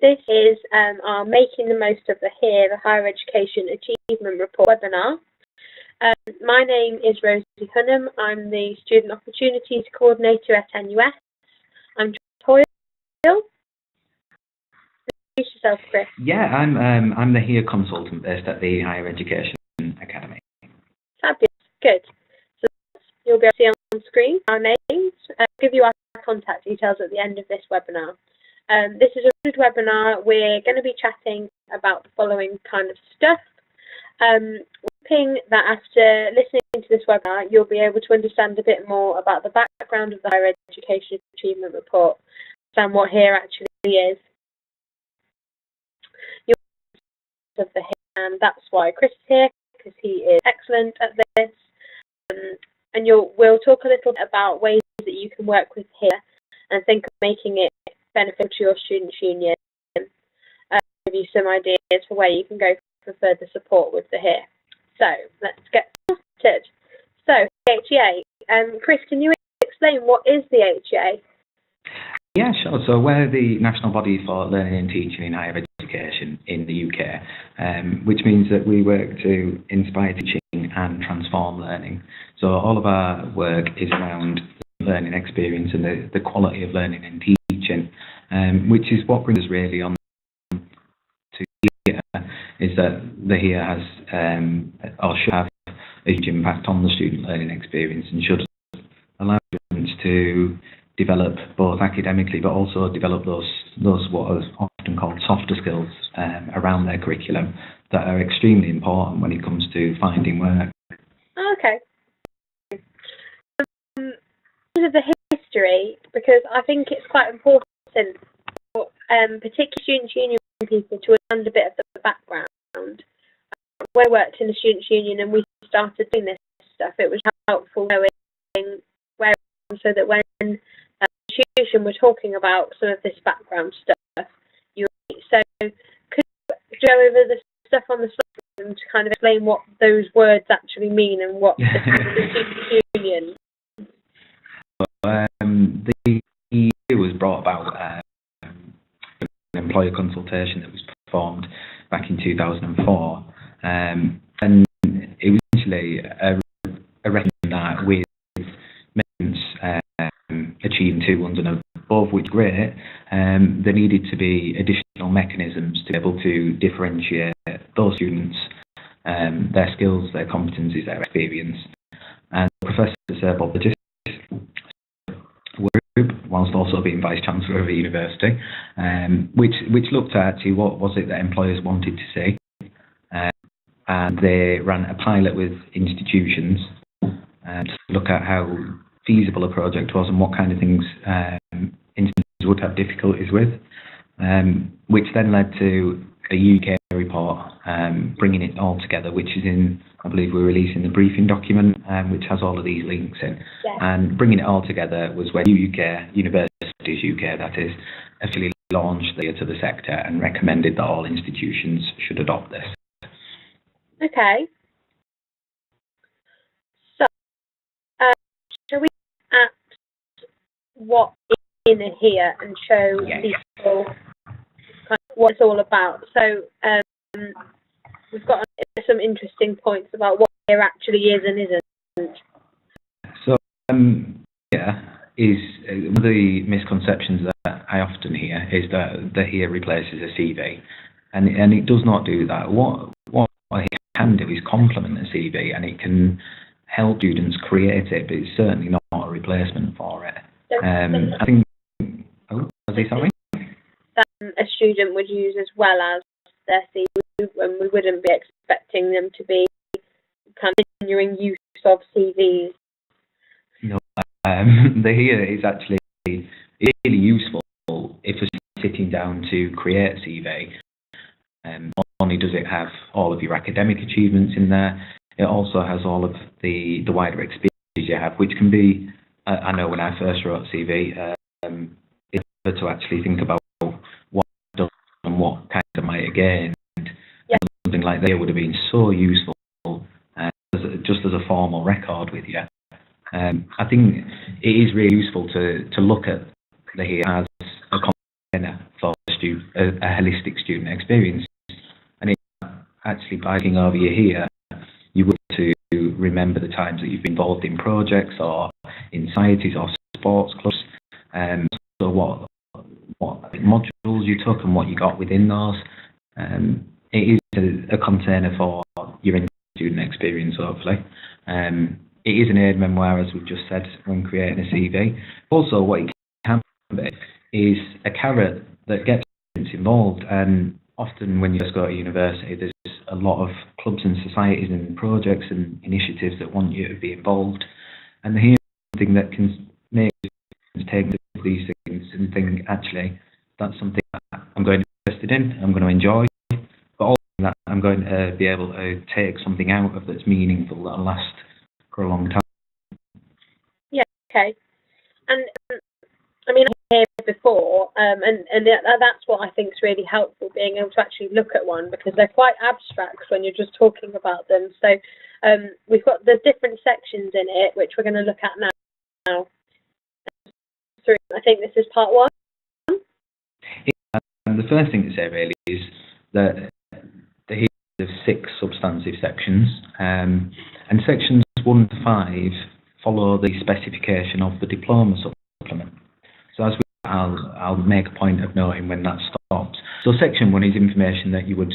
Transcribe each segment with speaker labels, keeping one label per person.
Speaker 1: this is our Making the Most of the HEAR, the Higher Education Achievement Report webinar. My name is Rosie Hunnam. I'm the Student Opportunities Coordinator at NUS. I'm Toyle. Introduce yourself, Chris.
Speaker 2: Yeah, I'm the HEAR consultant based at the Higher Education Academy.
Speaker 1: Fabulous, good. So you'll be able to see on screen our names. I'll give you our contact details at the end of this webinar. This is a good webinar. We're going to be chatting about the following kind of stuff. Hoping that after listening to this webinar, you'll be able to understand a bit more about the background of the Higher Education Achievement Report, and what HEAR actually is. Of the HEAR, and that's why Chris is here, because he is excellent at this. And we'll talk a little bit about ways that you can work with HEAR and think of making it beneficial to your students' union. Give you some ideas for where you can go for further support with the HEAR. So let's get started. So HEA, Chris, can you explain what is the HEA?
Speaker 2: Yeah, sure. So we're the national body for learning and teaching in higher education in the UK, which means that we work to inspire teaching and transform learning. So all of our work is around learning experience and the quality of learning and teaching, which is what brings us really on to HEAR, is that the HEAR has or should have a huge impact on the student learning experience and should allow students to develop both academically but also develop those what are often called softer skills around their curriculum that are extremely important when it comes to finding work.
Speaker 1: Okay. Of the history, because I think it's quite important for particularly students' union people to understand a bit of the background. When I worked in the students' union and we started doing this stuff, it was helpful knowing where, so that when institution we're talking about some of this background stuff. So could you go over the stuff on the slide and to kind of explain what those words actually mean and what the student union?
Speaker 2: The EU was brought about an employer consultation that was performed back in 2004, and it was essentially a recognition that with students achieving 2 and above, which is great, there needed to be additional mechanisms to be able to differentiate those students, their skills, their competencies, their experience. And Professor Sir Bob Burgess group, whilst also being Vice Chancellor of the university, which looked at actually what was it that employers wanted to see, and they ran a pilot with institutions to look at how feasible a project was and what kind of things institutions would have difficulties with, which then led to a UK report bringing it all together, which is in, I believe we're releasing the briefing document, which has all of these links in.
Speaker 1: Yes. And
Speaker 2: bringing it all together was when Universities UK, that is, actually launched to the sector and recommended that all institutions should adopt this.
Speaker 1: Okay. So, shall we look at what is in HEAR and show people kind of what it's all about? So, we've got some interesting points about what HEAR actually is and isn't. So,
Speaker 2: is one of the misconceptions that I often hear is that the HEAR replaces a CV, and it does not do that. What it can do is complement a CV, and it can help students create it, but it's certainly not a replacement for it. I think. Oh, was he sorry?
Speaker 1: That a student would use as well as their CV, and we wouldn't be expecting them to be continuing use of CVs.
Speaker 2: No, the HEAR is actually really useful if you're sitting down to create a CV. Not only does it have all of your academic achievements in there, it also has all of the wider experience you have, which can be, I know when I first wrote a CV, it's better to actually think about what I've done and what kind of might have gained.
Speaker 1: Yeah.
Speaker 2: Something like that would have been so useful just as a formal record with you. I think it is really useful to look at the HEAR as a container for a holistic student experience. And actually, by looking over here, you would to remember the times that you've been involved in projects or in societies or sports clubs. So what modules you took and what you got within those. It is a container for your student experience, hopefully. It is an aid memoir, as we've just said, when creating a CV. Also, what it can be is a carrot that gets students involved. And often when you just go to university, there's a lot of clubs and societies and projects and initiatives that want you to be involved. And here's something that can make students take these things and think, actually, that's something that I'm going to be interested in, I'm going to enjoy, but also that I'm going to be able to take something out of that's meaningful, that'll last for a long time.
Speaker 1: Yeah, okay. And I mean, I heard before, and that's what I think is really helpful, being able to actually look at one, because they're quite abstract when you're just talking about them. So we've got the different sections in it, which we're going to look at now. I think this is part one.
Speaker 2: And the first thing to say really is that here are 6 substantive sections, and sections 1 to 5 follow the specification of the diploma supplement. So as I'll make a point of noting when that stops. So section 1 is information that you would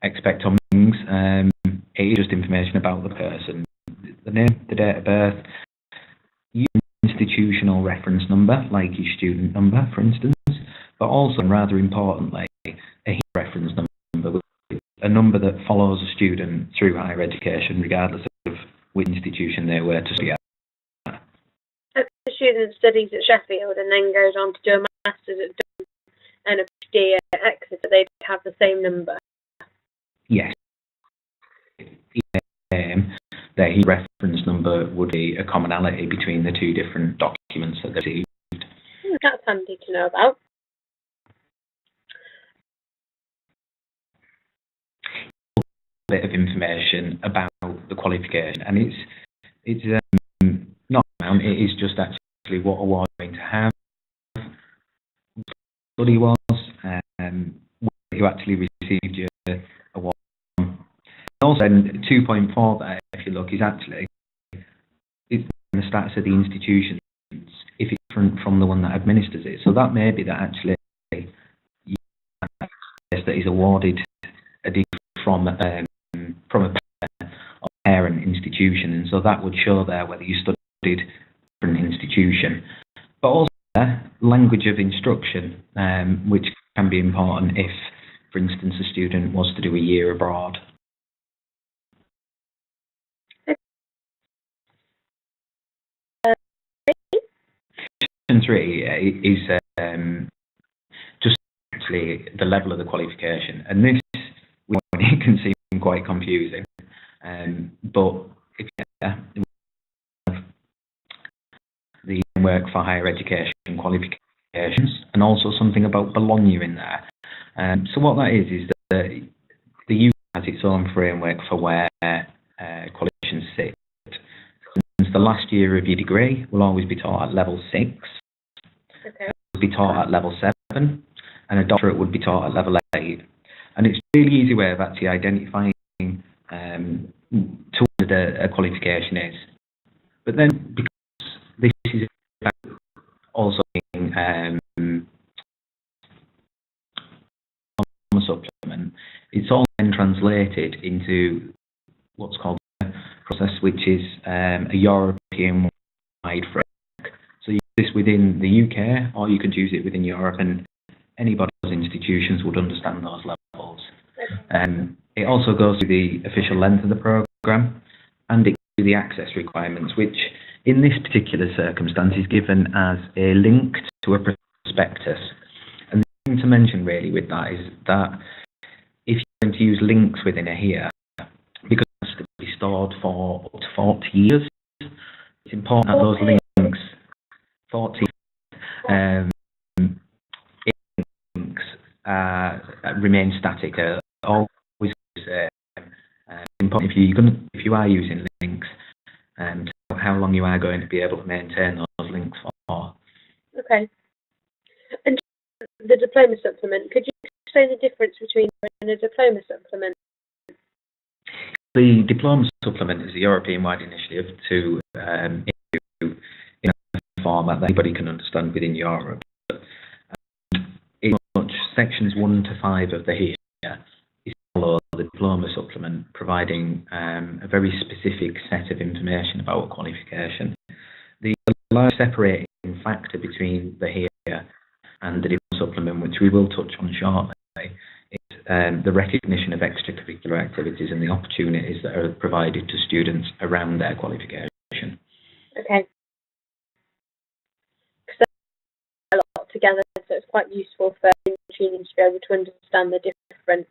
Speaker 2: expect on things. It is just information about the person, the name, the date of birth, your institutional reference number, like your student number, for instance, but also, and rather importantly, a reference number, a number that follows a student through higher education, regardless of which institution they were to study at.
Speaker 1: If the student studies at Sheffield and then goes on to do a master's at Durham and a PhD at Exeter, they'd have the same number.
Speaker 2: Yes. The reference number would be a commonality between the 2 different documents that they received.
Speaker 1: That's handy to know about.
Speaker 2: A bit of information about the qualification, and it's not amount, it is just actually what award you're going to have, study was, where you actually received your award. Also, 2.4 there, if you look, is actually it's the status of the institution if it's different from the one that administers it. So that may be that actually you that is awarded a degree from a parent institution, and so that would show there whether you studied from an institution. But also language of instruction, which can be important if, for instance, a student was to do a year abroad. Section 3 is just actually the level of the qualification, and this it can seem quite confusing, but if you have the work for higher education qualifications, and also something about Bologna in there. So what that is that the UK has its own framework for where qualifications sit. The last year of your degree will always be taught at level 6.
Speaker 1: Okay.
Speaker 2: It will be taught at level 7, and a doctorate would be taught at level 8. And it's a really easy way of actually identifying to what a qualification is. But then, because this is also being a supplement, it's all then translated into what's called a process, which is a European-wide framework. So you use this within the UK, or you could use it within Europe, and anybody's institutions would understand those levels. It also goes through the official length of the programme, and it goes through the access requirements, which in this particular circumstance is given as a link to a prospectus. And the thing to mention really with that is that if you're going to use links within a here, because it has to be stored for up to 40 years, it's important that those links, 40 links remain static. Always important if you are using links, and how long you are going to be able to maintain those links for.
Speaker 1: Okay. And the diploma supplement. Could you explain the difference between and a diploma supplement?
Speaker 2: The diploma supplement is a European-wide initiative to issue in a format that anybody can understand within Europe. In much sections 1 to 5 of the HERE is follow the diploma supplement, providing a very specific set of information about a qualification. The large separating factor between the HERE and the diploma supplement, which we will touch on shortly, is the recognition of extracurricular activities and the opportunities that are provided to students around their qualification.
Speaker 1: Okay. So a lot together, so it's quite useful for students to be able to understand the difference.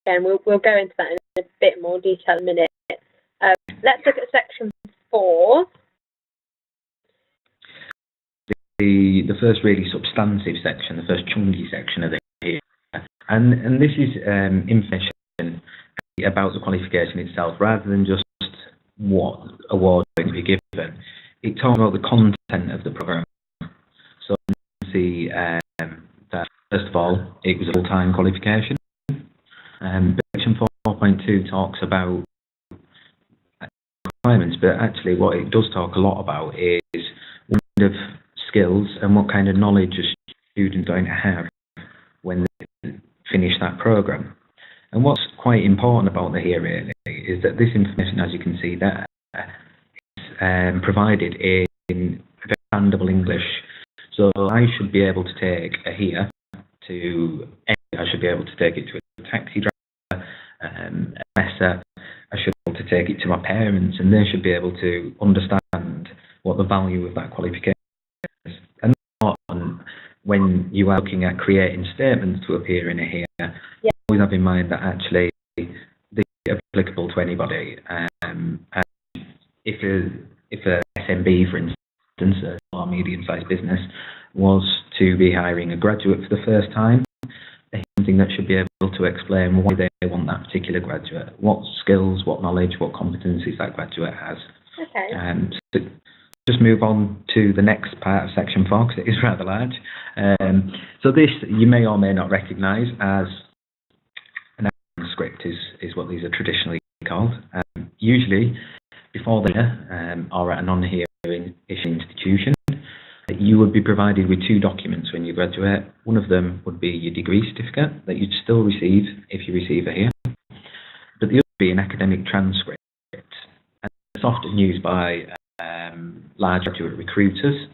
Speaker 1: And we'll go into that in a bit more detail in a minute. Let's look at section 4.
Speaker 2: The first really substantive section, the first chunky section of the HERE. And this is information about the qualification itself, rather than just what award is going to be given. It talks about the content of the programme. So you can see that, first of all, it was a full-time qualification. Section 4.2 talks about requirements, but actually what it does talk a lot about is what kind of skills and what kind of knowledge a student going to have when they finish that programme. And what's quite important about the HERE really is that this information, as you can see there, is provided in understandable English. So I should be able to take a HERE to, I should be able to take it to a taxi driver, a professor, I should be able to take it to my parents, and they should be able to understand what the value of that qualification is. And when you are looking at creating statements to appear in a HERE, always have in mind that actually this is applicable to anybody. And if a SMB, for instance, a small medium-sized business, was to be hiring a graduate for the first time, it's something that should be able to explain why they want that particular graduate, what skills, what knowledge, what competencies that graduate has.
Speaker 1: Okay.
Speaker 2: So just move on to the next part of section 4, because it is rather large. So this you may or may not recognise as an script, is what these are traditionally called. Usually, before the HERE, or at a non-HERE institution, you would be provided with 2 documents when you graduate. One of them would be your degree certificate that you'd still receive if you receive a HERE, but the other would be an academic transcript. And it's often used by large graduate recruiters,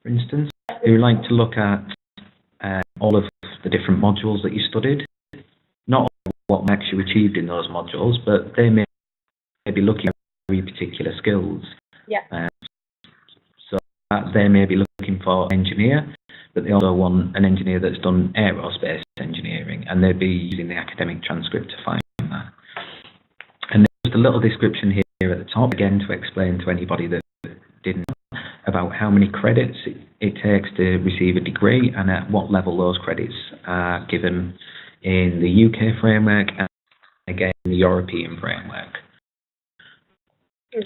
Speaker 2: for instance, who like to look at all of the different modules that you studied, not what marks you achieved in those modules, but they may be looking at very particular skills.
Speaker 1: Yeah.
Speaker 2: So they may be looking for an engineer, but they also want an engineer that's done aerospace engineering, and they'd be using the academic transcript to find that. And there's a little description here at the top, again, to explain to anybody that didn't know about how many credits it takes to receive a degree, and at what level those credits are given in the UK framework and again in the European framework.